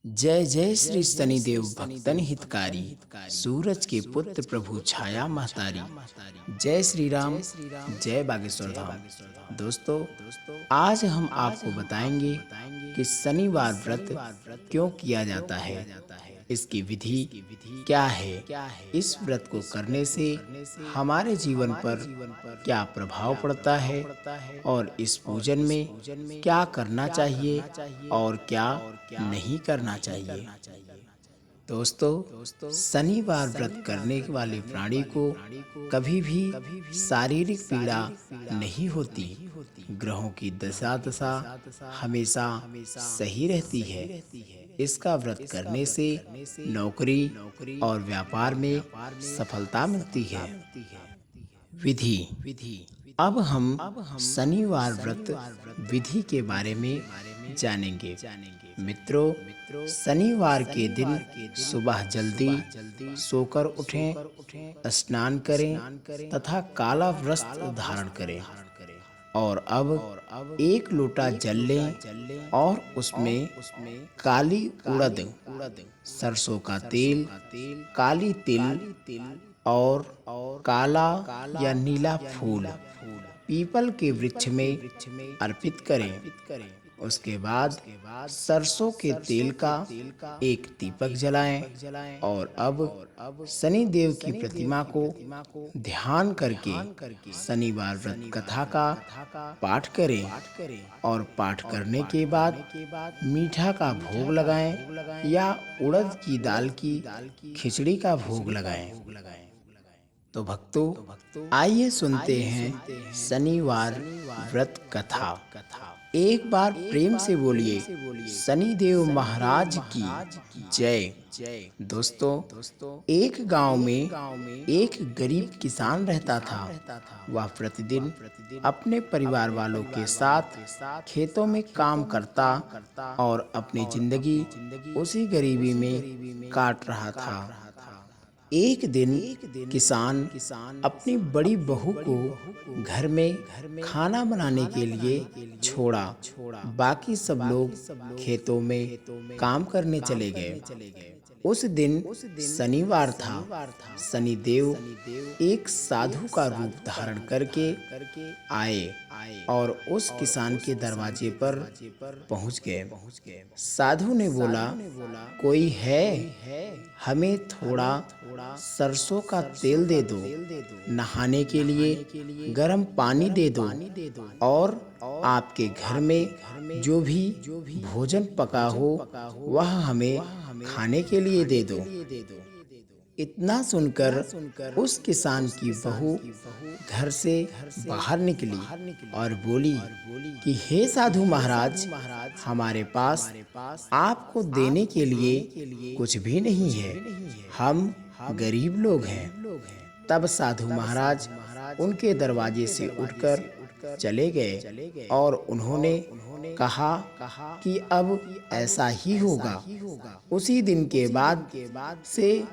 जय जय श्री शनिदेव भक्तन हितकारी, सूरज के पुत्र प्रभु छाया महतारी। जय श्री राम, जय बागेश्वर धाम। दोस्तों, आज हम आपको बताएंगे कि शनिवार व्रत क्यों किया जाता है, इसकी विधि क्या है, इस व्रत को करने से हमारे जीवन पर क्या प्रभाव पड़ता है और इस पूजन में क्या करना चाहिए और क्या नहीं करना चाहिए। दोस्तों, शनिवार व्रत करने वाले प्राणी को कभी भी शारीरिक पीड़ा नहीं होती। ग्रहों की दशा हमेशा सही रहती है। इसका व्रत करने से नौकरी और व्यापार में सफलता मिलती है। विधि। अब हम शनिवार व्रत विधि के बारे में जानेंगे। मित्रों, शनिवार के दिन सुबह जल्दी सोकर उठें, स्नान करें तथा काला वस्त्र धारण करें और अब एक लोटा जल लें और उसमें काली उड़द, सरसों का तेल, काली तिल और काला या नीला फूल पीपल के वृक्ष में अर्पित करें। उसके बाद सरसों के तेल का एक दीपक जलाएं और अब शनि देव की प्रतिमा को ध्यान करके शनिवार व्रत कथा का पाठ करें और पाठ करने के बाद मीठा का भोग लगाएं या उड़द की दाल की खिचड़ी का भोग लगाएं। तो भक्तों, आइए सुनते हैं शनिवार व्रत कथा। एक बार प्रेम से बोलिए, शनिदेव महाराज की जय। दोस्तों, एक गांव में एक गरीब किसान रहता था। वह प्रतिदिन अपने परिवार वालों के साथ खेतों में काम करता और अपनी जिंदगी उसी गरीबी में काट रहा था। एक दिन किसान अपनी बड़ी बहू को घर में खाना बनाने के लिए छोड़ा। बाकी सब लोग खेतों में काम करने चले गए। उस दिन शनिवार था। शनिदेव एक साधु का रूप धारण करके आए और उस किसान के दरवाजे पर पहुंच गए। साधु ने बोला, कोई है? हमें थोड़ा सरसों का तेल दे दो, नहाने के लिए गर्म पानी दे दो और आपके घर में जो भी भोजन पका हो वह हमें खाने के लिए दे दो। इतना सुनकर उस किसान की बहू घर से बाहर निकली और बोली कि हे साधु महाराज, हमारे पास आपको देने के लिए कुछ भी नहीं है, हम गरीब लोग हैं। तब साधु महाराज उनके दरवाजे से उठकर चले गए और उन्होंने कहा कि अब ऐसा ही होगा। उसी दिन के बाद से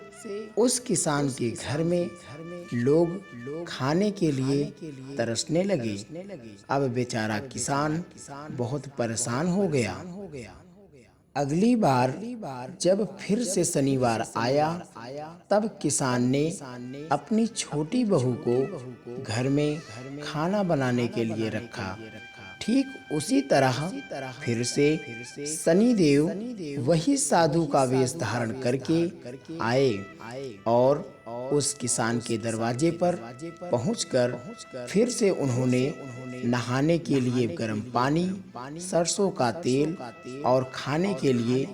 उस किसान के घर में लोग खाने के लिए तरसने लगे। अब बेचारा किसान बहुत परेशान हो गया। अगली बार जब फिर से शनिवार आया, तब किसान ने अपनी छोटी बहू को घर में खाना बनाने के लिए रखा। ठीक उसी तरह फिर से शनिदेव वही साधु का वेश धारण करके आए और उस किसान के दरवाजे पर पहुंचकर फिर से उन्होंने नहाने के लिए गर्म पानी, सरसों का तेल और खाने के लिए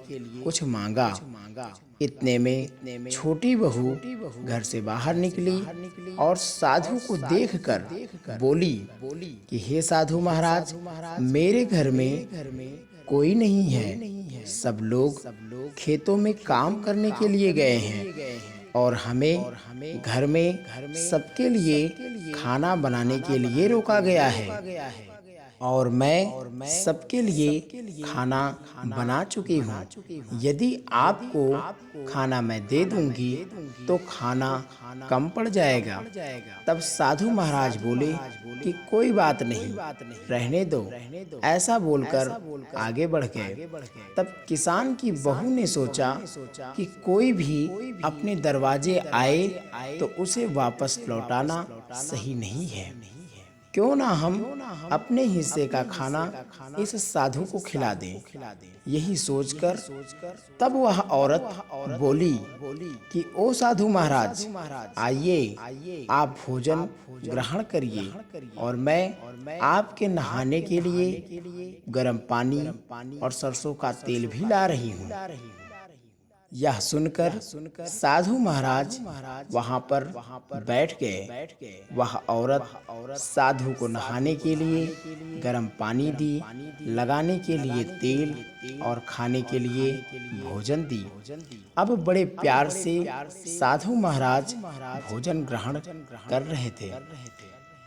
कुछ मांगा। इतने में छोटी बहू घर से बाहर निकली और साधु को देखकर बोली कि हे साधु महाराज, मेरे घर में कोई नहीं है, सब लोग खेतों में काम करने के लिए गए हैं और हमें घर में सबके लिए खाना बनाने के लिए रोका गया है। और मैं सबके लिए खाना बना चुकी हूँ। यदि आपको खाना मैं दे दूंगी तो खाना कम पड़ जाएगा। तब साधु महाराज बोले कि कोई बात नहीं, रहने दो। ऐसा बोलकर आगे बढ़ गए। तब किसान की बहू ने सोचा कि कोई भी अपने दरवाजे आए तो उसे वापस लौटाना सही नहीं है। क्यों ना हम अपने हिस्से का खाना इस साधु को खिला दें। यही सोचकर तब वह औरत बोली कि ओ साधु महाराज, आइए, आप भोजन ग्रहण करिए और मैं आपके नहाने के लिए गर्म पानी और सरसों का तेल भी ला रही हूँ। यह सुनकर साधु महाराज वहां पर बैठ गए। वह औरत साधु को नहाने के लिए गर्म पानी दी, लगाने के लिए तेल और खाने के लिए भोजन दी। अब बड़े प्यार से साधु महाराज भोजन ग्रहण कर रहे थे।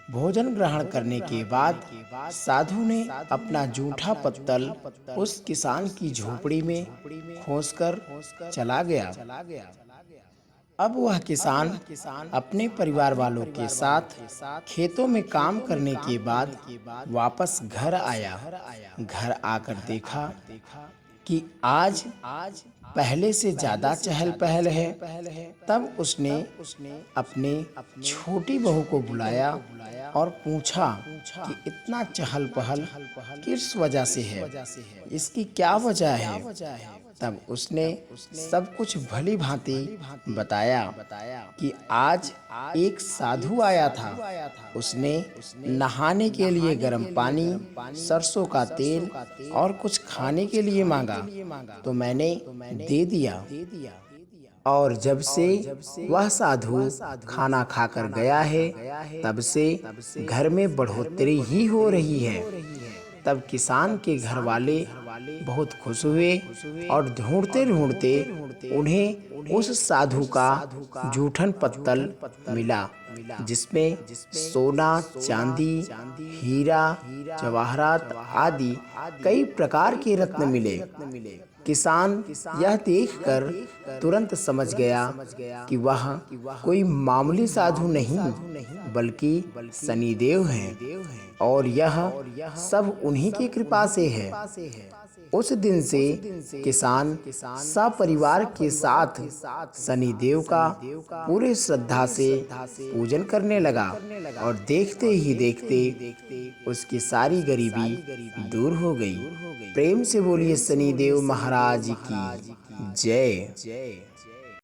भोजन ग्रहण करने के बाद साधु ने अपना जूठा पत्तल उस किसान की झोपड़ी में खोसकर चला गया। अब वह किसान अपने परिवार वालों के साथ खेतों में काम करने के बाद वापस घर आया। घर आकर देखा कि आज पहले से ज्यादा चहल पहल है। तब उसने अपने छोटी बहू को बुलाया और पूछा कि इतना चहल पहल किस वजह से है, इसकी क्या वजह है। तब उसने सब कुछ भली भांति बताया कि आज एक साधु आया था। उसने नहाने के लिए गर्म पानी, सरसों का तेल और कुछ खाने के लिए मांगा तो मैंने दे दिया। और जब से वह साधु खाना खाकर गया है, तब से घर में बढ़ोतरी ही हो रही है। तब किसान के घर वाले बहुत खुश हुए और ढूंढते ढूंढते उन्हें उस साधु का जूठन पत्तल मिला, जिसमें सोना, चांदी, हीरा, जवाहरात आदि कई प्रकार के रत्न मिले। किसान यह देखकर तुरंत समझ गया कि वह कोई मामूली साधु नहीं बल्कि शनिदेव हैं और यह सब उन्हीं की कृपा से है। उस दिन से किसान सपरिवार के साथ शनिदेव का पूरे श्रद्धा से पूजन करने लगा और देखते ही देखते उसकी सारी गरीबी दूर हो गई। प्रेम से बोलिए शनिदेव महाराज की जय।